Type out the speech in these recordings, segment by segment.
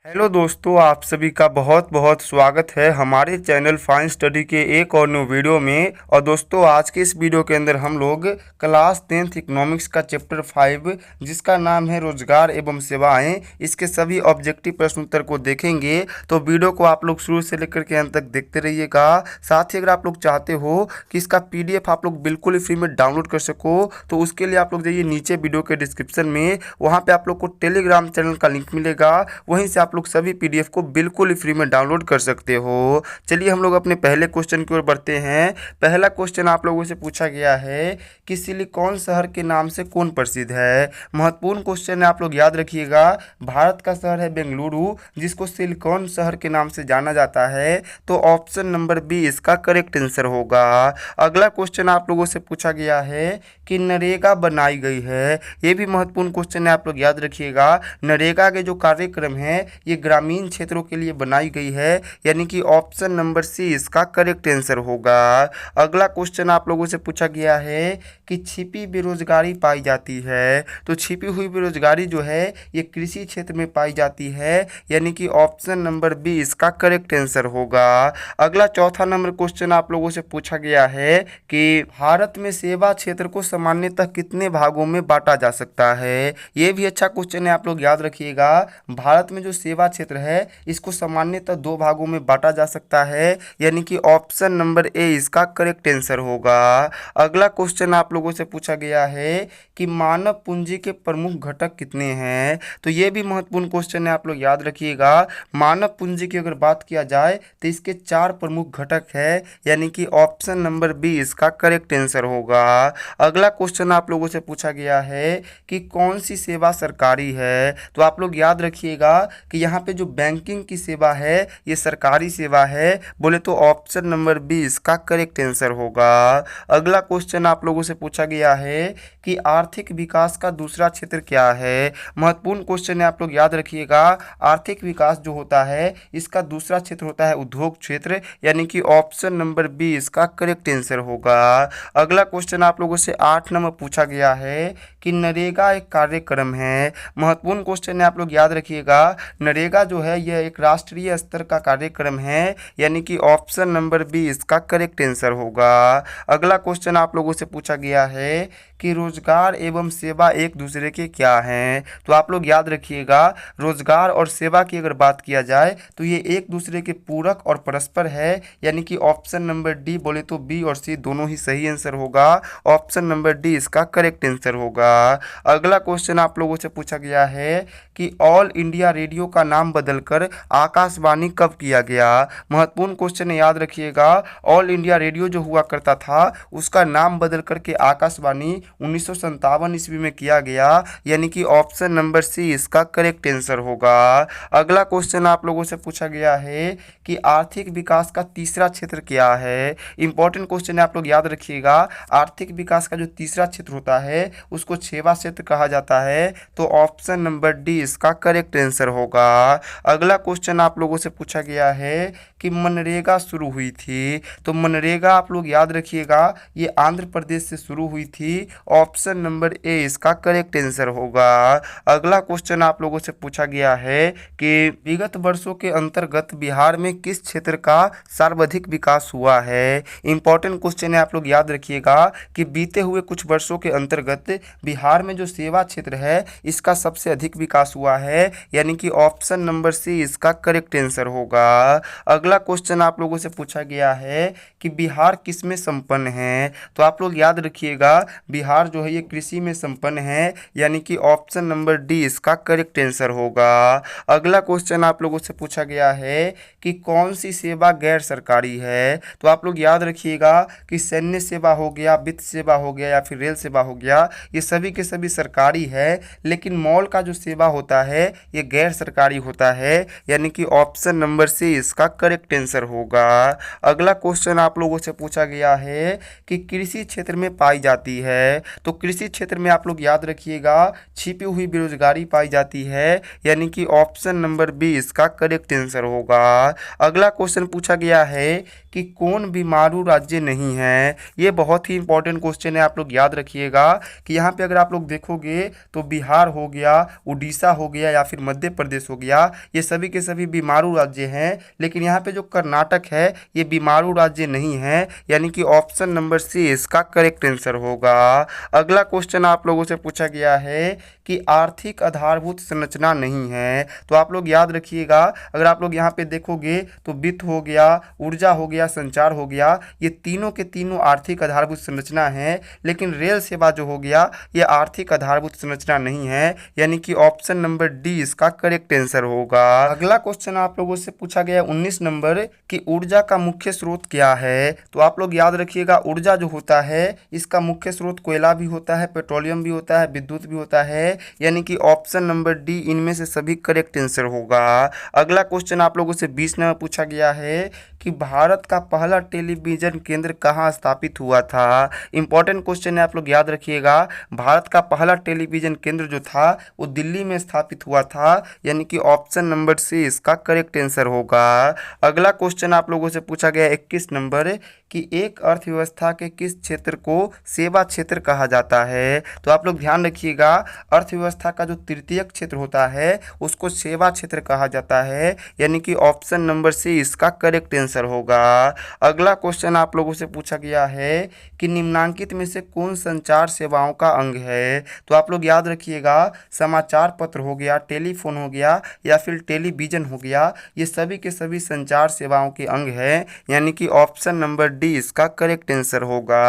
Hello दोस्तों, आप सभी का बहुत बहुत स्वागत है हमारे चैनल फाइन स्टडी के एक और न्यू वीडियो में। और दोस्तों, आज के इस वीडियो के अंदर हम लोग क्लास 10th इकोनॉमिक्स का चैप्टर 5 जिसका नाम है रोजगार एवं सेवाएं, इसके सभी ऑब्जेक्टिव प्रश्न उत्तर को देखेंगे। तो वीडियो को आप लोग शुरू से लेकर के अंत तक देखते रहिएगा। साथ ही अगर आप लोग चाहते हो कि इसका PDF आप लोग बिल्कुल फ्री में डाउनलोड कर सको, तो उसके लिए आप लोग जाइए नीचे वीडियो के डिस्क्रिप्शन में, वहाँ पर आप लोग को टेलीग्राम चैनल का लिंक मिलेगा, वहीं से आप लोग सभी PDF को बिल्कुल ही फ्री में डाउनलोड कर सकते हो। चलिए हम लोग अपने पहले क्वेश्चन की ओर बढ़ते हैं। पहला क्वेश्चन आप लोगों से पूछा गया है कि सिलिकॉन शहर के नाम से कौन प्रसिद्ध है। महत्वपूर्ण क्वेश्चन है, आप लोग याद रखिएगा। भारत का शहर है बेंगलुरु, जिसको सिलिकॉन शहर के नाम से जाना जाता है। तो ऑप्शन नंबर बी इसका करेक्ट आंसर होगा। अगला क्वेश्चन आप लोगों से पूछा गया है कि नरेगा बनाई गई है। ये भी महत्वपूर्ण क्वेश्चन है, आप लोग याद रखिएगा। नरेगा के जो कार्यक्रम है ये ग्रामीण क्षेत्रों के लिए बनाई गई है, यानी कि ऑप्शन नंबर सी इसका करेक्ट आंसर होगा। अगला क्वेश्चन आप लोगों से पूछा गया है कि छिपी बेरोजगारी पाई जाती है। तो छिपी हुई बेरोजगारी जो है ये कृषि क्षेत्र में पाई जाती है, यानी कि ऑप्शन नंबर बी इसका करेक्ट आंसर होगा। अगला चौथा नंबर क्वेश्चन आप लोगों से पूछा गया है कि भारत में सेवा क्षेत्र को सामान्यतः कितने भागों में बांटा जा सकता है। ये भी अच्छा क्वेश्चन है, आप लोग याद रखिएगा। भारत में जो सेवा क्षेत्र है इसको सामान्यतः दो भागों में बांटा जा सकता है, यानी कि ऑप्शन नंबर ए इसका करेक्ट आंसर होगा। अगला क्वेश्चन आप लोगों से पूछा गया है कि मानव पूंजी के प्रमुख घटक कितने हैं। तो ये भी महत्वपूर्ण क्वेश्चन है, आप लोग याद रखिएगा। मानव पूंजी की अगर बात किया जाए तो इसके 4 प्रमुख घटक है, यानी कि ऑप्शन नंबर बी इसका करेक्ट आंसर होगा। अगला क्वेश्चन आप लोगों से पूछा गया है कि कौन सी सेवा सरकारी है। तो आप लोग याद रखिएगा कि यहाँ पे जो बैंकिंग की सेवा है ये सरकारी सेवा है, बोले तो ऑप्शन नंबर बी इसका करेक्ट आंसर होगा। अगला क्वेश्चन आप लोगों से पूछा गया है कि आर्थिक विकास का दूसरा क्षेत्र क्या है। महत्वपूर्ण क्वेश्चन है, आप लोग याद रखिएगा। आर्थिक विकास जो होता है इसका दूसरा क्षेत्र होता है उद्योग क्षेत्र, यानी कि ऑप्शन नंबर बी इसका करेक्ट आंसर होगा। अगला क्वेश्चन आप लोगों से 8 नंबर पूछा गया है कि नरेगा एक कार्यक्रम है। महत्वपूर्ण क्वेश्चन है, आप लोग याद रखिएगा। नरेगा जो है यह एक राष्ट्रीय स्तर का कार्यक्रम है, यानी कि ऑप्शन नंबर बी इसका करेक्ट आंसर होगा। अगला क्वेश्चन आप लोगों से पूछा गया है कि रोजगार एवं सेवा एक दूसरे के क्या हैं। तो आप लोग याद रखिएगा, रोजगार और सेवा की अगर बात किया जाए तो ये एक दूसरे के पूरक और परस्पर है, यानी कि ऑप्शन नंबर डी, बोले तो बी और सी दोनों ही सही आंसर होगा। ऑप्शन नंबर डी इसका करेक्ट आंसर होगा। अगला क्वेश्चन आप लोगों से पूछा गया है कि ऑल इंडिया रेडियो का नाम बदलकर आकाशवाणी कब किया गया। महत्वपूर्ण क्वेश्चन है, याद रखिएगा। ऑल इंडिया रेडियो जो हुआ करता था उसका नाम बदल करके आकाशवाणी 1957 ईस्वी में किया गया, यानी कि ऑप्शन नंबर सी इसका करेक्ट आंसर होगा। अगला क्वेश्चन आप लोगों से पूछा गया है कि आर्थिक विकास का तीसरा क्षेत्र क्या है। इंपॉर्टेंट क्वेश्चन है, आप लोग याद रखिएगा। आर्थिक विकास का जो तीसरा क्षेत्र होता है उसको सेवा क्षेत्र कहा जाता है, तो ऑप्शन नंबर डी इसका करेक्ट आंसर होगा। अगला क्वेश्चन आप लोगों से पूछा गया है कि मनरेगा शुरू हुई थी। तो मनरेगा आप लोग याद रखिएगा, ये आंध्र प्रदेश से शुरू हुई थी। ऑप्शन नंबर ए इसका करेक्ट आंसर होगा। अगला क्वेश्चन आप लोगों से पूछा गया है कि विगत वर्षों के अंतर्गत बिहार में किस क्षेत्र का सर्वाधिक विकास हुआ है। इंपॉर्टेंट क्वेश्चन है, आप लोग याद रखिएगा कि बीते हुए कुछ वर्षों के अंतर्गत बिहार में जो सेवा क्षेत्र है इसका सबसे अधिक विकास हुआ है, यानी कि ऑप्शन नंबर सी इसका करेक्ट आंसर होगा। अगला क्वेश्चन आप लोगों से पूछा गया है कि बिहार किस में संपन्न है। तो आप लोग याद रखिएगा, बिहार जो है ये कृषि में संपन्न है, यानी कि ऑप्शन नंबर डी इसका करेक्ट आंसर होगा। अगला क्वेश्चन आप लोगों से पूछा गया है कि कौन सी सेवा गैर सरकारी है। तो आप लोग याद रखिएगा कि सैन्य सेवा हो गया, वित्त सेवा हो गया या फिर रेल सेवा हो गया, ये सभी के सभी सरकारी है, लेकिन मॉल का जो सेवा होता है ये गैर सरकारी होता है, यानी कि ऑप्शन नंबर सी इसका करेक्ट आंसर होगा। अगला क्वेश्चन आप लोगों से पूछा गया है कि कृषि क्षेत्र में पाई जाती है। तो कृषि क्षेत्र में आप लोग याद रखिएगा छिपी हुई बेरोजगारी पाई जाती है, यानी कि ऑप्शन नंबर बी इसका करेक्ट आंसर होगा। अगला क्वेश्चन पूछा गया है कि कौन बीमारू राज्य नहीं है। ये बहुत ही इंपॉर्टेंट क्वेश्चन है, आप लोग याद रखिएगा कि यहाँ पे अगर आप लोग देखोगे तो बिहार हो गया, उड़ीसा हो गया या फिर मध्य प्रदेश हो गया, ये सभी के सभी बीमारू राज्य हैं। लेकिन यहाँ पे जो कर्नाटक है ये बीमारू राज्य नहीं है, यानी कि ऑप्शन नंबर सी इसका करेक्ट आंसर होगा। अगला क्वेश्चन आप लोगों से पूछा गया है कि आर्थिक आधारभूत संरचना नहीं है। तो आप लोग याद रखिएगा, अगर आप लोग यहाँ पे देखोगे तो वित्त हो गया, ऊर्जा हो गया, संचार हो गया, ये तीनों के तीनों आर्थिक आधारभूत संरचना है। लेकिन रेल सेवा जो हो गया ये आर्थिक आधारभूत संरचना नहीं है, यानी कि ऑप्शन नंबर डी इसका करेक्ट आंसर होगा। अगला क्वेश्चन आप लोगों से पूछा गया 19 नंबर कि ऊर्जा का मुख्य स्रोत क्या है। तो आप लोग याद रखिएगा, ऊर्जा जो होता है इसका मुख्य स्रोत कोयला भी होता है, पेट्रोलियम भी होता है, विद्युत भी होता है, यानी कि ऑप्शन नंबर डी इनमें से सभी करेक्ट आंसर होगा। अगला क्वेश्चन आप लोगों से 20 नंबर पूछा गया है कि भारत का पहला टेलीविजन केंद्र कहाँ स्थापित हुआ था। इंपॉर्टेंट क्वेश्चन है, आप लोग याद रखिएगा। भारत का पहला टेलीविजन केंद्र जो था वो दिल्ली में स्थापित हुआ था, यानी कि ऑप्शन नंबर सी इसका करेक्ट आंसर होगा। अगला क्वेश्चन आप लोगों से पूछा गया 21 नंबर कि एक अर्थव्यवस्था के किस क्षेत्र को सेवा क्षेत्र कहा जाता है। तो आप लोग ध्यान रखिएगा, अर्थव्यवस्था का जो तृतीयक क्षेत्र होता है उसको सेवा क्षेत्र कहा जाता है, यानी कि ऑप्शन नंबर सी इसका करेक्ट आंसर होगा। अगला क्वेश्चन आप लोगों से पूछा गया है कि निम्नांकित में से कौन संचार सेवाओं का अंग है। तो आप लोग याद रखिएगा, समाचार पत्र हो गया, टेलीफोन हो गया या फिर टेलीविज़न हो गया, ये सभी के सभी संचार सेवाओं के अंग हैं, यानी कि ऑप्शन नंबर डी इसका करेक्ट आंसर होगा।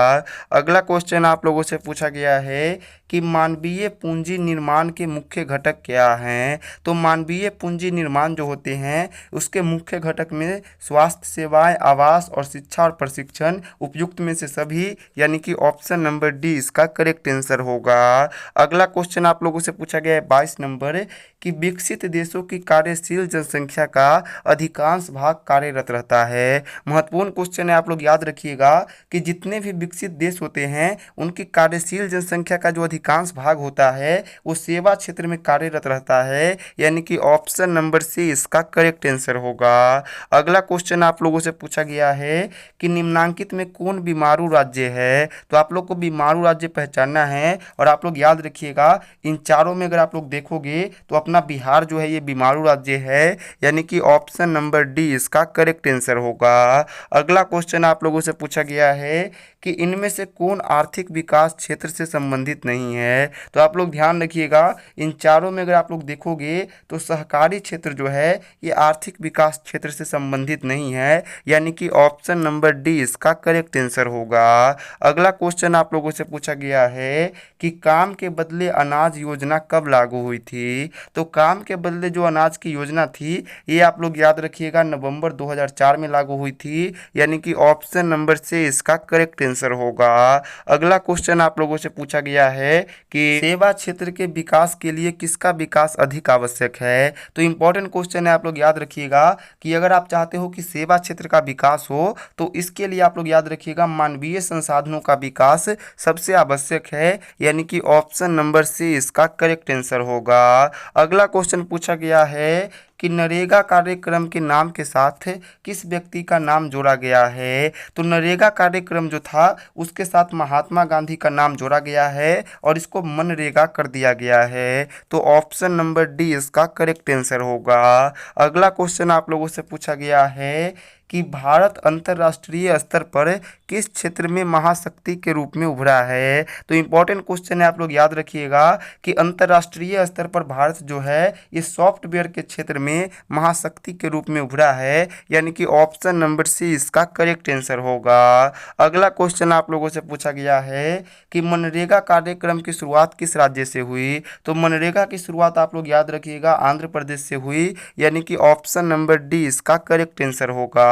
अगला क्वेश्चन आप लोगों से पूछा गया है कि मानवीय पूंजी निर्माण के मुख्य घटक क्या हैं। तो मानवीय पूंजी निर्माण जो होते हैं उसके मुख्य घटक में स्वास्थ्य सेवाएं, आवास और शिक्षा और प्रशिक्षण, उपयुक्त में से सभी, यानी कि ऑप्शन नंबर डी इसका करेक्ट आंसर होगा। अगला क्वेश्चन आप लोगों से पूछा गया है 22 नंबर कि विकसित देशों की कार्यशील जनसंख्या का अधिकांश भाग कार्यरत रहता है। महत्वपूर्ण क्वेश्चन है, आप लोग याद रखिएगा कि जितने भी विकसित देश होते हैं उनकी कार्यशील जनसंख्या का जो अधिकांश भाग होता है वो सेवा क्षेत्र में कार्यरत रहता है, यानी कि ऑप्शन नंबर सी इसका करेक्ट आंसर होगा। अगला क्वेश्चन आप लोगों से पूछा गया है कि निम्नांकित में कौन बीमारू राज्य है। तो आप लोग को बीमारू राज्य पहचानना है और आप लोग याद रखिएगा इन चारों में अगर आप लोग देखोगे तो अपना बिहार जो है ये बीमारू राज्य है, यानी कि ऑप्शन नंबर डी इसका करेक्ट आंसर होगा। अगला क्वेश्चन आप लोगों से पूछा गया है कि इनमें से कौन आर्थिक विकास क्षेत्र से संबंधित नहीं है। तो आप लोग ध्यान रखिएगा, इन चारों में अगर आप लोग देखोगे तो सहकारी क्षेत्र जो है ये आर्थिक विकास क्षेत्र से संबंधित नहीं है, यानी कि ऑप्शन नंबर डी इसका करेक्ट आंसर होगा। अगला क्वेश्चन आप लोगों से पूछा गया है कि काम के बदले अनाज योजना कब लागू हुई थी। तो काम के बदले जो अनाज की योजना थी ये आप लोग याद रखिएगा नवंबर 2004 में लागू हुई थी, यानी कि ऑप्शन नंबर से इसका करेक्ट आंसर होगा। अगला क्वेश्चन आप लोगों से पूछा गया है कि सेवा क्षेत्र के विकास के लिए किसका विकास अधिक आवश्यक है। तो इंपॉर्टेंट क्वेश्चन है, आप लोग याद रखिएगा कि अगर आप चाहते हो कि सेवा क्षेत्र का विकास हो तो इसके लिए आप लोग याद रखिएगा मानवीय संसाधनों का विकास सबसे आवश्यक है, यानी कि ऑप्शन नंबर सी इसका करेक्ट आंसर होगा। अगला क्वेश्चन पूछा गया है कि नरेगा कार्यक्रम के नाम के साथ किस व्यक्ति का नाम जोड़ा गया है। तो नरेगा कार्यक्रम जो था उसके साथ महात्मा गांधी का नाम जोड़ा गया है और इसको मनरेगा कर दिया गया है, तो ऑप्शन नंबर डी इसका करेक्ट आंसर होगा। अगला क्वेश्चन आप लोगों से पूछा गया है कि भारत अंतर्राष्ट्रीय स्तर पर किस क्षेत्र में महाशक्ति के रूप में उभरा है। तो इंपॉर्टेंट क्वेश्चन है, आप लोग याद रखिएगा कि अंतर्राष्ट्रीय स्तर पर भारत जो है ये सॉफ्टवेयर के क्षेत्र में महाशक्ति के रूप में उभरा है, यानी कि ऑप्शन नंबर सी इसका करेक्ट आंसर होगा। अगला क्वेश्चन आप लोगों से पूछा गया है कि मनरेगा कार्यक्रम की शुरुआत किस राज्य से हुई। तो मनरेगा की शुरुआत आप लोग याद रखिएगा आंध्र प्रदेश से हुई, यानी कि ऑप्शन नंबर डी इसका करेक्ट आंसर होगा।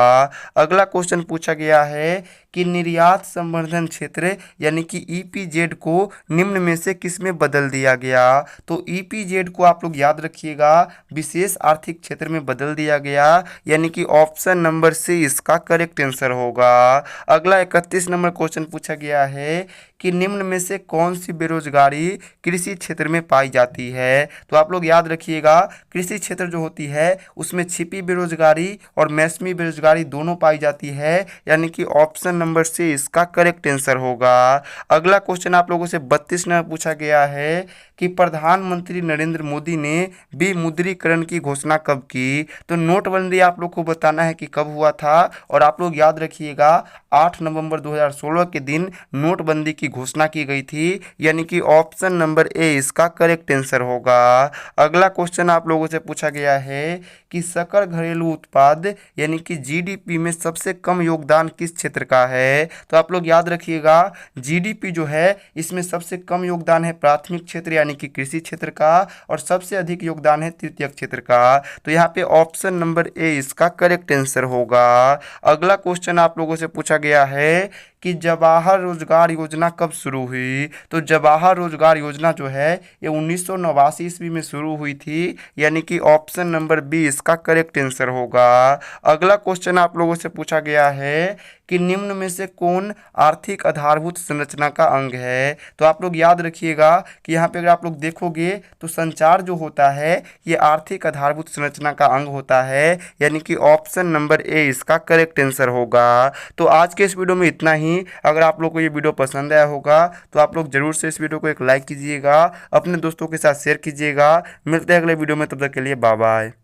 अगला क्वेश्चन पूछा गया है कि निर्यात संवर्धन क्षेत्र यानी कि ईपीजेड को निम्न में से किस में बदल दिया गया। तो ईपीजेड को आप लोग याद रखिएगा विशेष आर्थिक क्षेत्र में बदल दिया गया, यानी कि ऑप्शन नंबर सी इसका करेक्ट आंसर होगा। अगला 31 नंबर क्वेश्चन पूछा गया है कि निम्न में से कौन सी बेरोजगारी कृषि क्षेत्र में पाई जाती है। तो आप लोग याद रखिएगा कृषि क्षेत्र जो होती है उसमें छिपी बेरोजगारी और मैसमी बेरोजगारी दोनों पाई जाती है, यानी कि ऑप्शन नंबर सी इसका करेक्ट आंसर होगा। अगला क्वेश्चन आप लोगों से 32 नंबर पूछा गया है कि प्रधानमंत्री नरेंद्र मोदी ने विमुद्रीकरण की घोषणा कब की। तो नोटबंदी आप लोग को बताना है कि कब हुआ था, और आप लोग याद रखिएगा 8 नवंबर 2016 के दिन नोटबंदी की घोषणा की गई थी, यानी कि ऑप्शन नंबर ए इसका करेक्ट आंसर होगा। अगला क्वेश्चन आप लोगों से पूछा गया है कि सकल घरेलू उत्पाद यानी कि जीडीपी में सबसे कम योगदान किस क्षेत्र का है। तो आप लोग याद रखिएगा जीडीपी जो है इसमें सबसे कम योगदान है प्राथमिक क्षेत्र यानी कि कृषि क्षेत्र का, और सबसे अधिक योगदान है तृतीयक क्षेत्र का। तो यहाँ पे ऑप्शन नंबर ए इसका करेक्ट आंसर होगा। अगला क्वेश्चन आप लोगों से पूछा गया है कि जवाहर रोजगार योजना कब शुरू हुई। तो जवाहर रोजगार योजना जो है ये 1989 ईस्वी में शुरू हुई थी, यानी कि ऑप्शन नंबर बी इसका करेक्ट आंसर होगा। अगला क्वेश्चन आप लोगों से पूछा गया है कि निम्न में से कौन आर्थिक आधारभूत संरचना का अंग है। तो आप लोग याद रखिएगा कि यहाँ पे अगर आप लोग देखोगे तो संचार जो होता है ये आर्थिक आधारभूत संरचना का अंग होता है, यानी कि ऑप्शन नंबर ए इसका करेक्ट आंसर होगा। तो आज के इस वीडियो में इतना ही। अगर आप लोग को ये वीडियो पसंद आया होगा तो आप लोग जरूर से इस वीडियो को एक लाइक कीजिएगा, अपने दोस्तों के साथ शेयर कीजिएगा। मिलते हैं अगले वीडियो में, तब तक के लिए बाय बाय।